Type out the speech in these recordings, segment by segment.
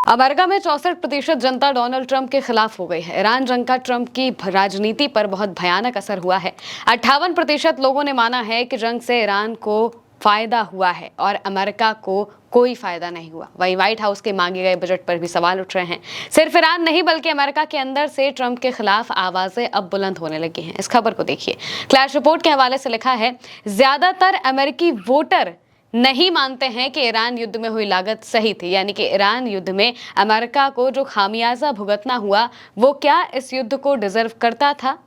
America में 64% जनता Donald Trump के खिलाफ हो गई है। ईरान जंग का ट्रंप की राजनीति पर बहुत भयानक असर हुआ है। 58% लोगों ने माना है कि जंग से ईरान को फायदा हुआ है और अमेरिका को कोई फायदा नहीं हुआ। वहीं व्हाइट हाउस के मांगे गए बजट पर भी सवाल उठ रहे हैं। सिर्फ ईरान नहीं बल्कि अमेरिका के अंदर से ट्रंप के खिलाफ आवाजें अब बुलंद होने लगी हैं। इस खबर को देखिए, क्लैश रिपोर्ट के हवाले से लिखा है, ज्यादातर अमेरिकी वोटर नहीं मानते हैं कि ईरान युद्ध में हुई लागत सही थी, यानी कि ईरान युद्ध में अमेरिका को जो खामियाजा भुगतना हुआ वो क्या इस युद्ध को डिजर्व करता था।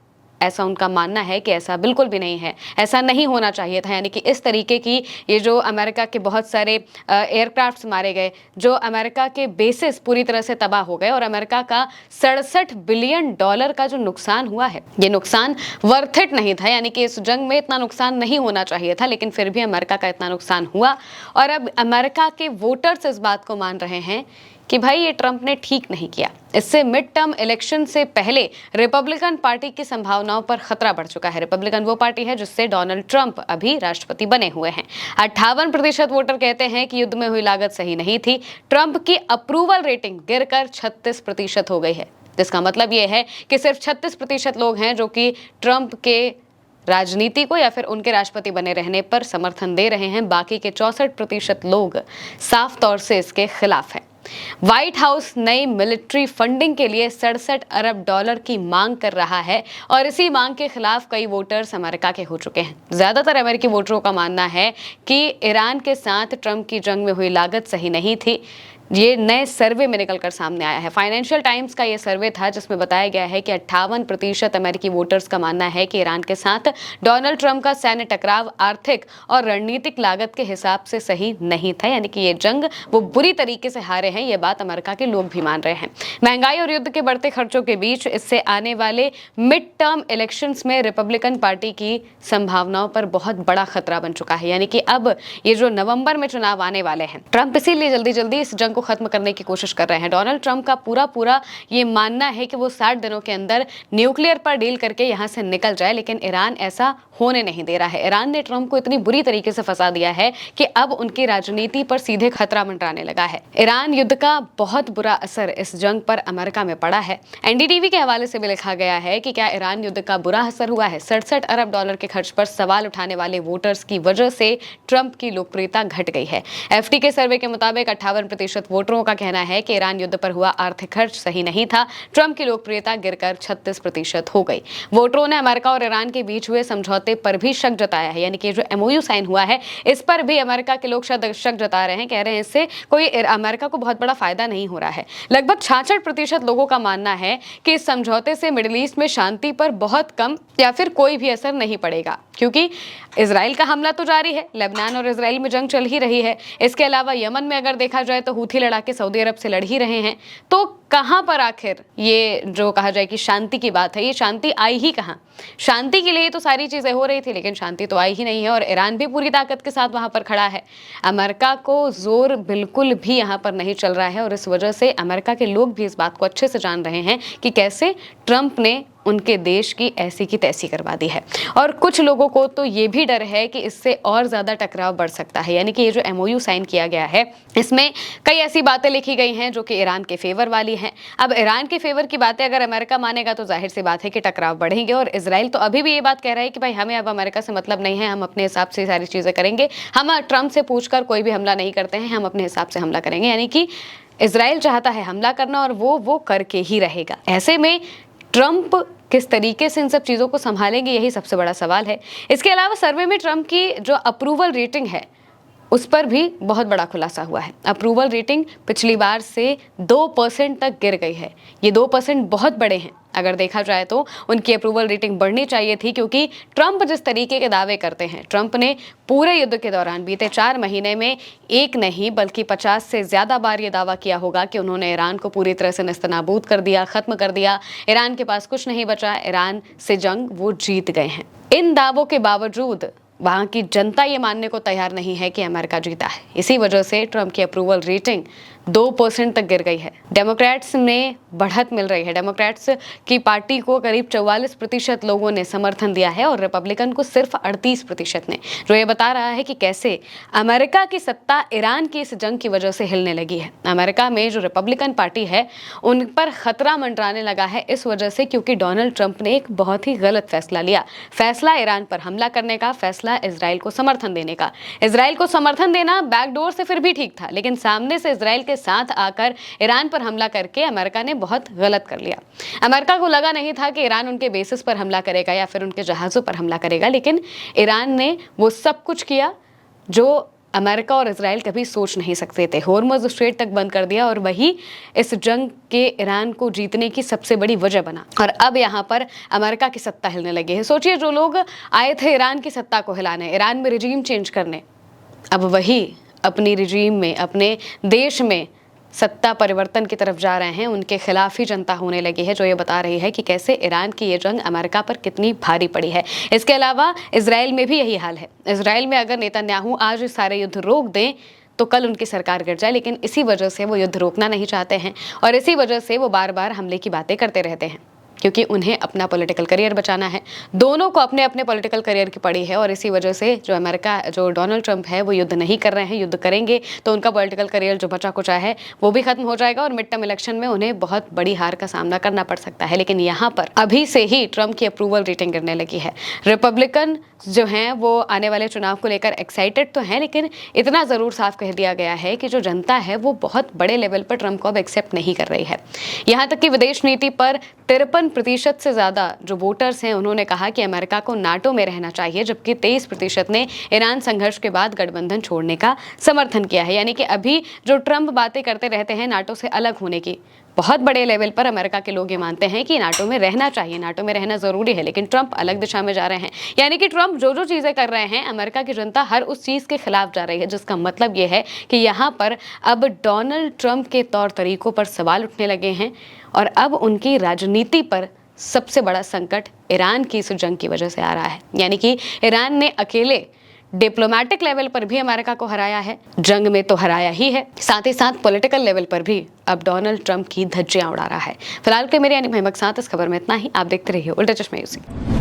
ऐसा उनका मानना है कि ऐसा बिल्कुल भी नहीं है, ऐसा नहीं होना चाहिए था। यानी कि इस तरीके की ये जो अमेरिका के बहुत सारे एयरक्राफ्ट्स मारे गए, जो अमेरिका के बेसिस पूरी तरह से तबाह हो गए और अमेरिका का 67 बिलियन डॉलर का जो नुकसान हुआ है, ये नुकसान वर्थ इट नहीं था। यानी कि इस जंग में इतना नुकसान नहीं होना चाहिए था, लेकिन फिर भी अमेरिका का इतना नुकसान हुआ। और अब अमेरिका के वोटर्स इस बात को मान रहे हैं कि भाई ये ट्रंप ने ठीक नहीं किया। इससे मिड टर्म इलेक्शन से पहले रिपब्लिकन पार्टी की संभावनाओं पर खतरा बढ़ चुका है। रिपब्लिकन वो पार्टी है जिससे डोनाल्ड ट्रंप अभी राष्ट्रपति बने हुए हैं। 58% वोटर कहते हैं कि युद्ध में हुई लागत सही नहीं थी। ट्रंप की अप्रूवल रेटिंग गिरकर 36% हो गई है, जिसका मतलब ये है कि सिर्फ 36% लोग हैं जो कि ट्रंप के राजनीति को या फिर उनके राष्ट्रपति बने रहने पर समर्थन दे रहे हैं। बाकी के 64% लोग साफ तौर से इसके खिलाफ हैं। व्हाइट हाउस नई मिलिट्री फंडिंग के लिए 67 अरब डॉलर की मांग कर रहा है और इसी मांग के खिलाफ कई वोटर्स अमेरिका के हो चुके हैं। ज्यादातर अमेरिकी वोटरों का मानना है कि ईरान के साथ ट्रंप की जंग में हुई लागत सही नहीं थी। ये नए सर्वे में निकलकर सामने आया है। फाइनेंशियल टाइम्स का ये सर्वे था जिसमें बताया गया है कि 58% अमेरिकी वोटर्स का मानना है कि ईरान के साथ डोनाल्ड ट्रंप का सैन्य टकराव आर्थिक और रणनीतिक लागत के हिसाब से सही नहीं था। यानी कि ये जंग वो बुरी तरीके से हारे हैं, ये बात अमेरिका के लोग भी मान रहे हैं। महंगाई और युद्ध के बढ़ते खर्चों के बीच इससे आने वाले मिड टर्म इलेक्शंस में रिपब्लिकन पार्टी की संभावनाओं पर बहुत बड़ा खतरा बन चुका है। यानी कि अब ये जो नवंबर में चुनाव आने वाले हैं, ट्रंप इसीलिए जल्दी जल्दी इस जंग को खत्म करने की कोशिश कर रहे हैं। डोनाल्ड ट्रंप का पूरा ये मानना है कि वो 60 दिनों के अंदर न्यूक्लियर पर डील करके यहां से निकल जाए, लेकिन ईरान ऐसा होने नहीं दे रहा है। ईरान ने ट्रंप को इतनी बुरी तरीके से फंसा दिया है कि अब उनकी राजनीति पर सीधे खतरा मंडराने लगा है। ईरान युद्ध का बहुत बुरा असर इस जंग पर अमेरिका में पड़ा है। एनडीटीवी के हवाले से भी लिखा गया है कि क्या ईरान युद्ध का बुरा असर हुआ है। 67 अरब डॉलर के खर्च पर सवाल उठाने वाले वोटर्स की वजह से ट्रंप की लोकप्रियता घट गई है। एफटी के सर्वे के मुताबिक 58% वोटरों का कहना है कि ईरान युद्ध पर हुआ आर्थिक खर्च सही नहीं था। ट्रंप की लोकप्रियता गिरकर 36% हो गई। वोटरों ने अमेरिका और ईरान के बीच हुए समझौते पर भी शक जताया है। यानी कि जो एमओयू साइन हुआ है, इस पर भी अमेरिका के लोग शक जता रहे हैं, कह रहे हैं इससे कोई अमेरिका को बहुत बड़ा फायदा नहीं हो रहा है। लगभग 66% लोगों का मानना है कि इस समझौते से मिडिल ईस्ट में शांति पर बहुत कम या फिर कोई भी असर नहीं पड़ेगा, क्योंकि इजराइल का हमला तो जारी है, लेबनान और इजराइल में जंग चल ही रही है। इसके अलावा यमन में अगर देखा जाए तो हूथी लड़ाके सऊदी अरब से लड़ ही रहे हैं। तो कहां पर आखिर ये जो कहा जाए कि शांति की बात है, ये शांति आई ही कहां। शांति के लिए तो सारी चीजें हो रही थी, लेकिन शांति तो आई ही नहीं है और ईरान भी पूरी ताकत के साथ वहां पर खड़ा है। अमेरिका को जोर बिल्कुल भी यहां पर नहीं चल रहा है और इस वजह से अमेरिका के लोग भी इस बात को अच्छे से जान रहे हैं कि कैसे ट्रंप ने उनके देश की ऐसी की तैसी करवा दी है। और कुछ लोगों को तो ये भी डर है कि इससे और ज्यादा टकराव बढ़ सकता है। यानी कि ये जो एमओयू साइन किया गया है, इसमें कई ऐसी बातें लिखी गई हैं जो कि ईरान के फेवर वाली हैं। अब ईरान के फेवर की बातें अगर अमेरिका मानेगा तो जाहिर सी बात है कि टकराव बढ़ेंगे। और इजराइल तो अभी भी ये बात कह रहा है कि भाई हमें अब अमेरिका से मतलब नहीं है, हम अपने हिसाब से सारी चीजें करेंगे, हम ट्रंप से पूछकर कोई भी हमला नहीं करते हैं, हम अपने हिसाब से हमला करेंगे। यानी कि इजराइल चाहता है हमला करना और वो करके ही रहेगा। ऐसे में ट्रंप किस तरीके से इन सब चीज़ों को संभालेंगे, यही सबसे बड़ा सवाल है। इसके अलावा सर्वे में ट्रंप की जो अप्रूवल रेटिंग है उस पर भी बहुत बड़ा खुलासा हुआ है। अप्रूवल रेटिंग पिछली बार से 2% तक गिर गई है। ये 2% बहुत बड़े हैं। अगर देखा जाए तो उनकी अप्रूवल रेटिंग बढ़नी चाहिए थी, क्योंकि ट्रंप जिस तरीके के दावे करते हैं, ट्रंप ने पूरे युद्ध के दौरान बीते 4 महीने में एक नहीं बल्कि 50 से ज्यादा बार ये दावा किया होगा कि उन्होंने ईरान को पूरी तरह से नेस्तनाबूद कर दिया, खत्म कर दिया, ईरान के पास कुछ नहीं बचा, ईरान से जंग वो जीत गए हैं। इन दावों के बावजूद वहां की जनता ये मानने को तैयार नहीं है कि अमेरिका जीता है। इसी वजह से ट्रंप की अप्रूवल रेटिंग 2% तक गिर गई है। डेमोक्रेट्स ने बढ़त मिल रही है। डेमोक्रेट्स की पार्टी को करीब 44% लोगों ने समर्थन दिया है और रिपब्लिकन को सिर्फ 38% ने, जो ये बता रहा है कि कैसे अमेरिका की सत्ता ईरान की इस जंग की वजह से हिलने लगी है। अमेरिका में जो रिपब्लिकन पार्टी है उन पर खतरा मंडराने लगा है इस वजह से, क्योंकि डोनाल्ड ट्रंप ने एक बहुत ही गलत फैसला लिया। फैसला ईरान पर हमला करने का, फैसला इजराइल को समर्थन देने का। इजराइल को समर्थन देना बैकडोर से फिर भी ठीक था, लेकिन सामने से इजराइल के साथ आकर ईरान पर हमला करके अमेरिका ने बहुत गलत कर लिया। अमेरिका को लगा नहीं था कि ईरान उनके बेसिस पर हमला करेगा या फिर उनके जहाज़ों पर हमला करेगा, लेकिन ईरान ने वो सब कुछ किया जो अमेरिका और इजराइल कभी सोच नहीं सकते थे। होर्मुज़ स्ट्रेट तक बंद कर दिया और वही इस जंग के ईरान को जीतने की सबसे बड़ी वजह बना। और अब यहाँ पर अमेरिका की सत्ता हिलने लगी है। सोचिए, जो लोग आए थे ईरान की सत्ता को हिलाने, ईरान में रिजीम चेंज करने, अब वही अपनी रिजीम में, अपने देश में सत्ता परिवर्तन की तरफ जा रहे हैं। उनके खिलाफ ही जनता होने लगी है, जो ये बता रही है कि कैसे ईरान की ये जंग अमेरिका पर कितनी भारी पड़ी है। इसके अलावा इजराइल में भी यही हाल है। इजराइल में अगर नेतन्याहू आज सारे युद्ध रोक दें तो कल उनकी सरकार गिर जाए, लेकिन इसी वजह से वो युद्ध रोकना नहीं चाहते हैं और इसी वजह से वो बार बार हमले की बातें करते रहते हैं, क्योंकि उन्हें अपना पॉलिटिकल करियर बचाना है। दोनों को अपने अपने पॉलिटिकल करियर की पड़ी है और इसी वजह से जो डोनाल्ड ट्रंप है वो युद्ध नहीं कर रहे हैं। युद्ध करेंगे तो उनका पॉलिटिकल करियर जो बचा कुचा है वो भी खत्म हो जाएगा और मिड टर्म इलेक्शन में उन्हें बहुत बड़ी हार का सामना करना पड़ सकता है। लेकिन यहाँ पर अभी से ही ट्रंप की अप्रूवल रेटिंग गिरने लगी है। रिपब्लिकन जो हैं वो आने वाले चुनाव को लेकर एक्साइटेड तो हैं, लेकिन इतना ज़रूर साफ कह दिया गया है कि जो जनता है वो बहुत बड़े लेवल पर ट्रंप को अब एक्सेप्ट नहीं कर रही है। यहाँ तक कि विदेश नीति पर 53% से ज़्यादा जो वोटर्स हैं उन्होंने कहा कि अमेरिका को नाटो में रहना चाहिए, जबकि 23% ने ईरान संघर्ष के बाद गठबंधन छोड़ने का समर्थन किया है। यानी कि अभी जो ट्रंप बातें करते रहते हैं नाटो से अलग होने की, बहुत बड़े लेवल पर अमेरिका के लोग ये मानते हैं कि नाटो में रहना चाहिए, नाटो में रहना ज़रूरी है, लेकिन ट्रंप अलग दिशा में जा रहे हैं। यानी कि ट्रंप जो चीज़ें कर रहे हैं अमेरिका की जनता हर उस चीज़ के खिलाफ जा रही है, जिसका मतलब ये है कि यहाँ पर अब डोनाल्ड ट्रंप के तौर तरीकों पर सवाल उठने लगे हैं और अब उनकी राजनीति पर सबसे बड़ा संकट ईरान की इस जंग की वजह से आ रहा है। यानी कि ईरान ने अकेले डिप्लोमेटिक लेवल पर भी अमेरिका को हराया है, जंग में तो हराया ही है, साथ ही साथ पॉलिटिकल लेवल पर भी अब डोनाल्ड ट्रंप की धज्जियां उड़ा रहा है। फिलहाल के मेरे यानी महमक साथ इस खबर में इतना ही। आप देखते रहिए उल्टा चश्मा यूसी।